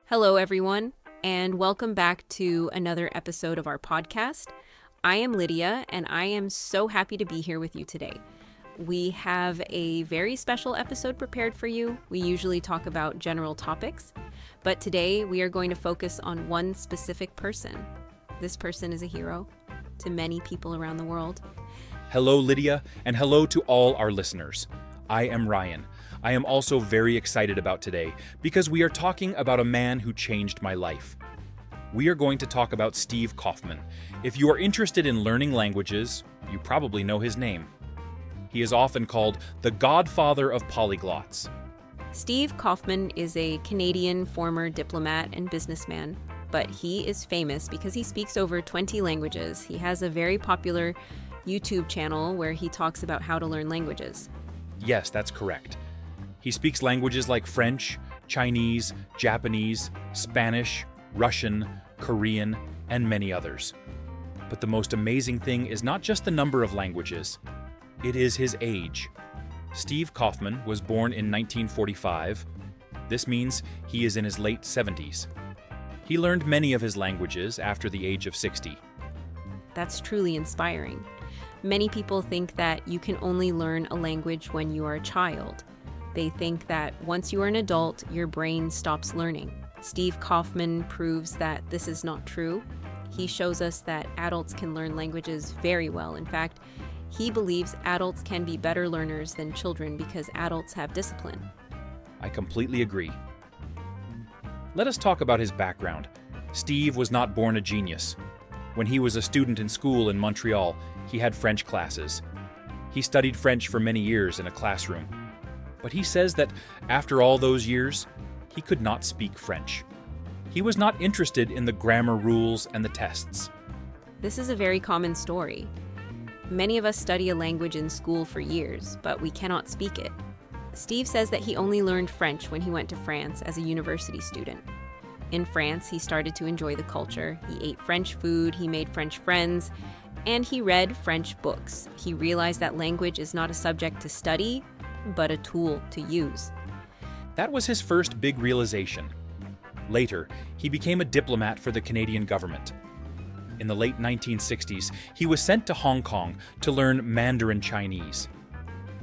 Hello, everyone, and welcome back to another episode of our podcast. I am Lydia, and I am so happy to be here with you today. We have a very special episode prepared for you. We usually talk about general topics, but today we are going to focus on one specific person. This person is a hero to many people around the world. Hello, Lydia, and hello to all our listeners. I am Ryan. I am also very excited about today because we are talking about a man who changed my life. We are going to talk about Steve Kaufmann. If you are interested in learning languages, you probably know his name. He is often called the godfather of polyglots. Steve Kaufmann is a Canadian former diplomat and businessman, but he is famous because he speaks over 20 languages. He has a very popular YouTube channel where he talks about how to learn languages. Yes, that's correct. He speaks languages like French, Chinese, Japanese, Spanish, Russian, Korean, and many others. But the most amazing thing is not just the number of languages, it is his age. Steve Kaufmann was born in 1945. This means he is in his late 70s. He learned many of his languages after the age of 60. That's truly inspiring. Many people think that you can only learn a language when you are a child. They think that once you are an adult, your brain stops learning. Steve Kaufmann proves that this is not true. He shows us that adults can learn languages very well. In fact, he believes adults can be better learners than children because adults have discipline. I completely agree. Let us talk about his background. Steve was not born a genius. When he was a student in school in Montreal, he had French classes. He studied French for many years in a classroom. But he says that after all those years, he could not speak French. He was not interested in the grammar rules and the tests. This is a very common story. Many of us study a language in school for years, but we cannot speak it. Steve says that he only learned French when he went to France as a university student. In France, he started to enjoy the culture. He ate French food, he made French friends, and he read French books. He realized that language is not a subject to study, but a tool to use. That was his first big realization. Later, he became a diplomat for the Canadian government. In the late 1960s, he was sent to Hong Kong to learn Mandarin Chinese.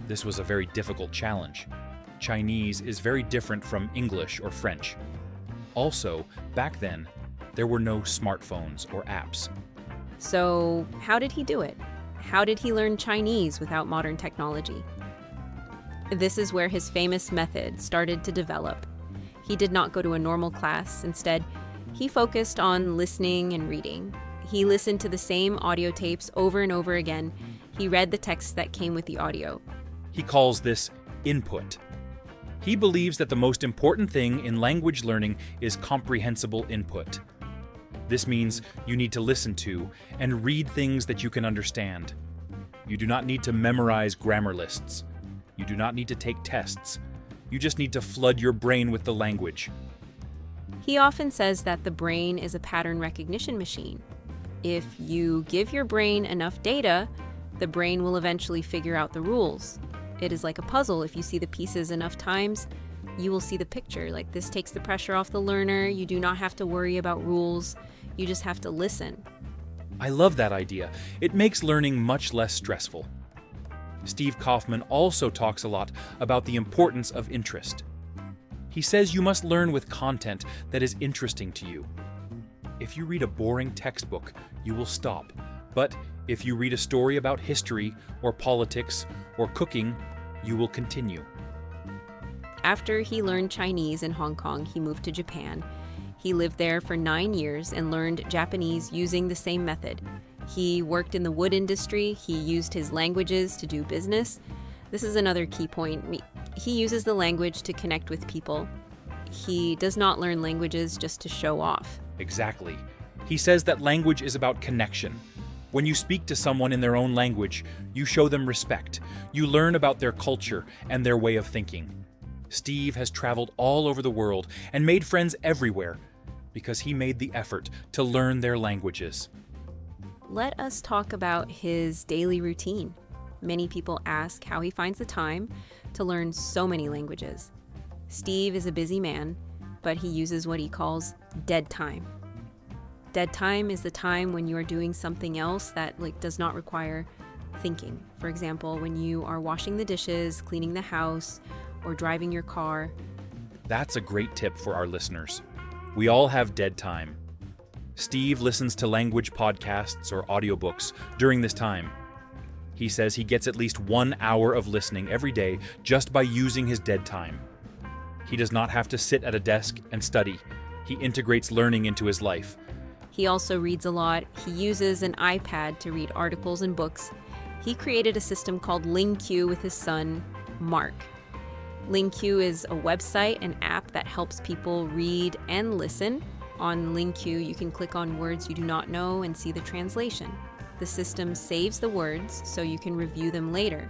This was a very difficult challenge. Chinese is very different from English or French. Also, back then, there were no smartphones or apps. So, how did he do it? How did he learn Chinese without modern technology? This is where his famous method started to develop. He did not go to a normal class. Instead, he focused on listening and reading. He listened to the same audio tapes over and over again. He read the texts that came with the audio. He calls this input. He believes that the most important thing in language learning is comprehensible input. This means you need to listen to and read things that you can understand. You do not need to memorize grammar lists. You do not need to take tests. You just need to flood your brain with the language. He often says that the brain is a pattern recognition machine. If you give your brain enough data, the brain will eventually figure out the rules. It is like a puzzle. If you see the pieces enough times, you will see the picture. Like, this takes the pressure off the learner. You do not have to worry about rules. You just have to listen. I love that idea. It makes learning much less stressful. Steve Kaufmann also talks a lot about the importance of interest. He says you must learn with content that is interesting to you. If you read a boring textbook, you will stop. But if you read a story about history or politics or cooking, you will continue. After he learned Chinese in Hong Kong, he moved to Japan. He lived there for 9 years and learned Japanese using the same method. He worked in the wood industry. He used his languages to do business. This is another key point. He uses the language to connect with people. He does not learn languages just to show off. Exactly. He says that language is about connection. When you speak to someone in their own language, you show them respect. You learn about their culture and their way of thinking. Steve has traveled all over the world and made friends everywhere because he made the effort to learn their languages. Let us talk about his daily routine. Many people ask how he finds the time to learn so many languages. Steve is a busy man. but he uses what he calls dead time. Dead time is the time when you are doing something else that does not require thinking. For example, when you are washing the dishes, cleaning the house, or driving your car. That's a great tip for our listeners. We all have dead time. Steve listens to language podcasts or audiobooks during this time. He says he gets at least 1 hour of listening every day just by using his dead time. He does not have to sit at a desk and study. He integrates learning into his life. He also reads a lot. He uses an iPad to read articles and books. He created a system called LingQ with his son, Mark. LingQ is a website, an app that helps people read and listen. On LingQ, you can click on words you do not know and see the translation. The system saves the words so you can review them later.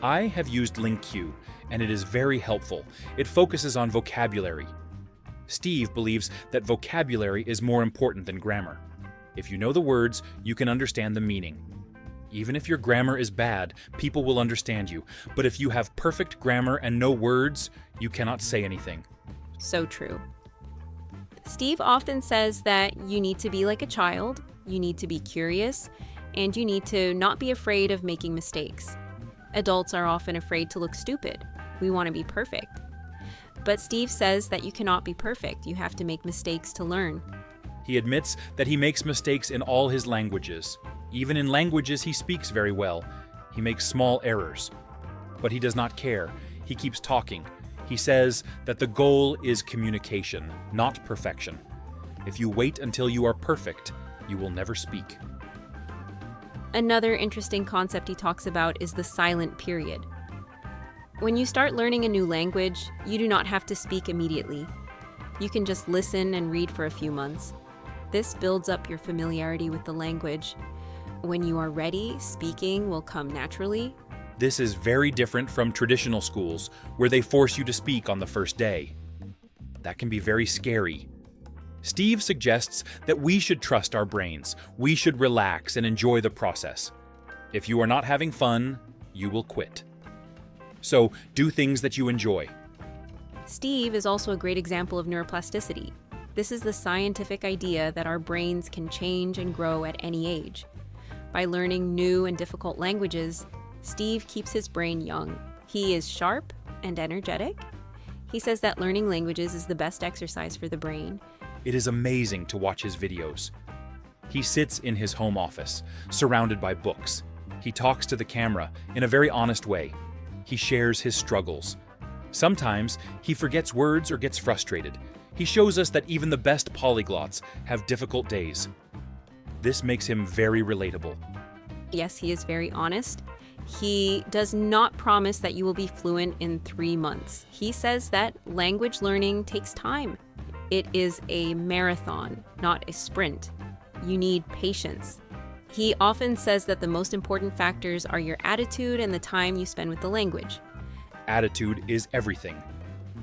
I have used LingQ, and it is very helpful. It focuses on vocabulary. Steve believes that vocabulary is more important than grammar. If you know the words, you can understand the meaning. Even if your grammar is bad, people will understand you. But if you have perfect grammar and no words, you cannot say anything. So true. Steve often says that you need to be like a child, you need to be curious, and you need to not be afraid of making mistakes. Adults are often afraid to look stupid. We want to be perfect. But Steve says that you cannot be perfect. You have to make mistakes to learn. He admits that he makes mistakes in all his languages. Even in languages he speaks very well, he makes small errors. But he does not care. He keeps talking. He says that the goal is communication, not perfection. If you wait until you are perfect, you will never speak. Another interesting concept he talks about is the silent period. When you start learning a new language, you do not have to speak immediately. You can just listen and read for a few months. This builds up your familiarity with the language. When you are ready, speaking will come naturally. This is very different from traditional schools, where they force you to speak on the first day. That can be very scary. Steve suggests that we should trust our brains. We should relax and enjoy the process. If you are not having fun, you will quit. So do things that you enjoy. Steve is also a great example of neuroplasticity. This is the scientific idea that our brains can change and grow at any age. By learning new and difficult languages, Steve keeps his brain young. He is sharp and energetic. He says that learning languages is the best exercise for the brain. It is amazing to watch his videos. He sits in his home office, surrounded by books. He talks to the camera in a very honest way. He shares his struggles. Sometimes he forgets words or gets frustrated. He shows us that even the best polyglots have difficult days. This makes him very relatable. Yes, he is very honest. He does not promise that you will be fluent in 3 months. He says that language learning takes time. It is a marathon, not a sprint. You need patience. He often says that the most important factors are your attitude and the time you spend with the language. Attitude is everything.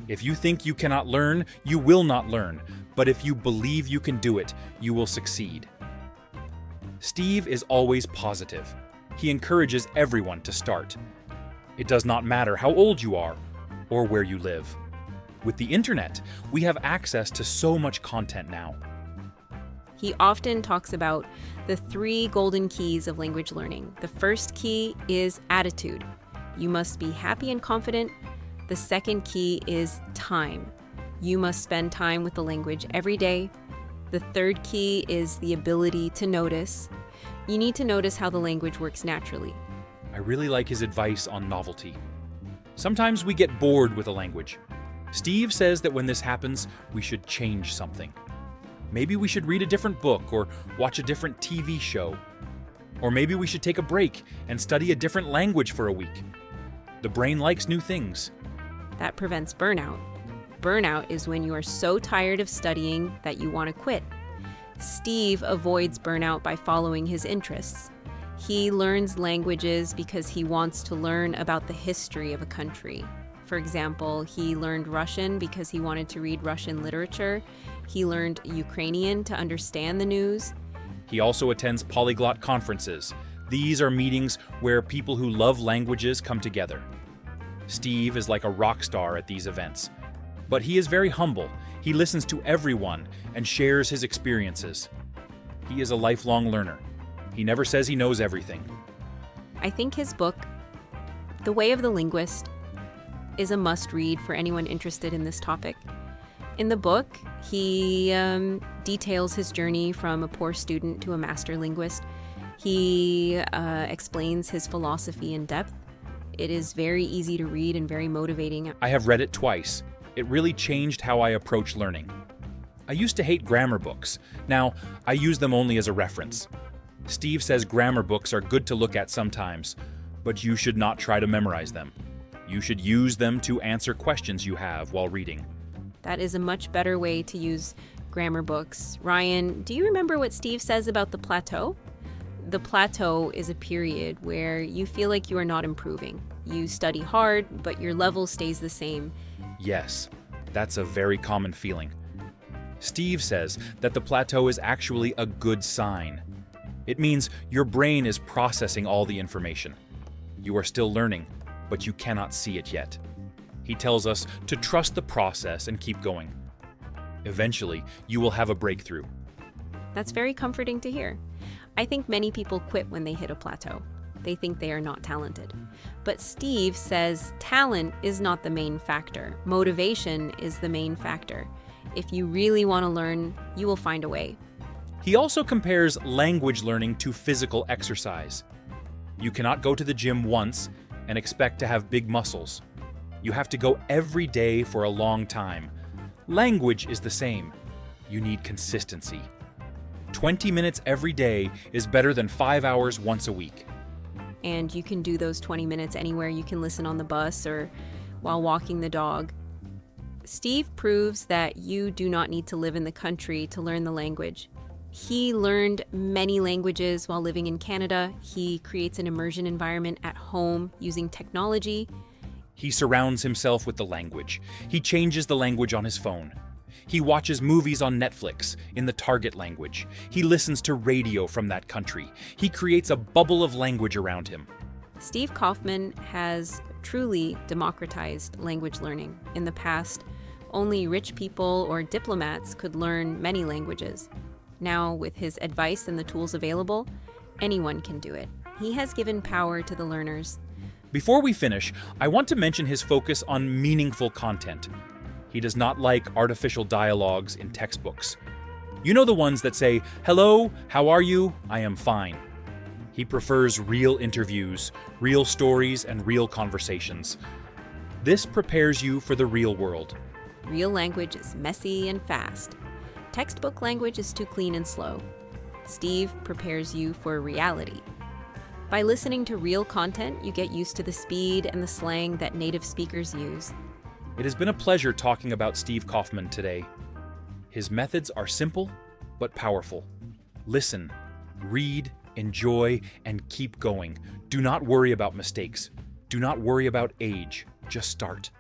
If you think you cannot learn, you will not learn. But if you believe you can do it, you will succeed. Steve is always positive. He encourages everyone to start. It does not matter how old you are or where you live. With the internet, we have access to so much content now. He often talks about the 3 golden keys of language learning. The first key is attitude. You must be happy and confident. The second key is time. You must spend time with the language every day. The third key is the ability to notice. You need to notice how the language works naturally. I really like his advice on novelty. Sometimes we get bored with a language. Steve says that when this happens, we should change something. Maybe we should read a different book or watch a different TV show. Or maybe we should take a break and study a different language for a week. The brain likes new things. That prevents burnout. Burnout is when you are so tired of studying that you want to quit. Steve avoids burnout by following his interests. He learns languages because he wants to learn about the history of a country. For example, he learned Russian because he wanted to read Russian literature. He learned Ukrainian to understand the news. He also attends polyglot conferences. These are meetings where people who love languages come together. Steve is like a rock star at these events. But he is very humble. He listens to everyone and shares his experiences. He is a lifelong learner. He never says he knows everything. I think his book, The Way of the Linguist, is a must-read for anyone interested in this topic. In the book, he details his journey from a poor student to a master linguist. He explains his philosophy in depth. It is very easy to read and very motivating. I have read it twice. It really changed how I approach learning. I used to hate grammar books. Now, I use them only as a reference. Steve says grammar books are good to look at sometimes, but you should not try to memorize them. You should use them to answer questions you have while reading. That is a much better way to use grammar books. Ryan, do you remember what Steve says about the plateau? The plateau is a period where you feel like you are not improving. You study hard, but your level stays the same. Yes, that's a very common feeling. Steve says that the plateau is actually a good sign. It means your brain is processing all the information. You are still learning, but you cannot see it yet. He tells us to trust the process and keep going. Eventually, you will have a breakthrough. That's very comforting to hear. I think many people quit when they hit a plateau. They think they are not talented. But Steve says talent is not the main factor. Motivation is the main factor. If you really want to learn, you will find a way. He also compares language learning to physical exercise. You cannot go to the gym once and expect to have big muscles. You have to go every day for a long time. Language is the same. You need consistency. 20 minutes every day is better than 5 hours once a week. And you can do those 20 minutes anywhere. You can listen on the bus or while walking the dog. Steve proves that you do not need to live in the country to learn the language. He learned many languages while living in Canada. He creates an immersion environment at home using technology. He surrounds himself with the language. He changes the language on his phone. He watches movies on Netflix in the target language. He listens to radio from that country. He creates a bubble of language around him. Steve Kaufmann has truly democratized language learning. In the past, only rich people or diplomats could learn many languages. Now, with his advice and the tools available, anyone can do it. He has given power to the learners. Before we finish, I want to mention his focus on meaningful content. He does not like artificial dialogues in textbooks. You know the ones that say, "Hello, how are you? I am fine." He prefers real interviews, real stories, and real conversations. This prepares you for the real world. Real language is messy and fast. Textbook language is too clean and slow. Steve prepares you for reality. By listening to real content, you get used to the speed and the slang that native speakers use. It has been a pleasure talking about Steve Kaufmann today. His methods are simple but powerful. Listen, read, enjoy, and keep going. Do not worry about mistakes. Do not worry about age. Just start.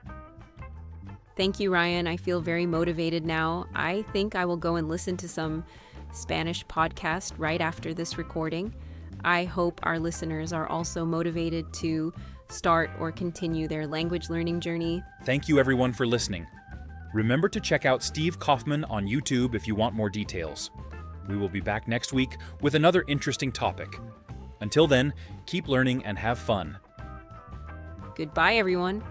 Thank you, Ryan. I feel very motivated now. I think I will go and listen to some Spanish podcast right after this recording. I hope our listeners are also motivated to start or continue their language learning journey. Thank you everyone for listening. Remember to check out Steve Kaufmann on YouTube if you want more details. We will be back next week with another interesting topic. Until then, keep learning and have fun. Goodbye, everyone.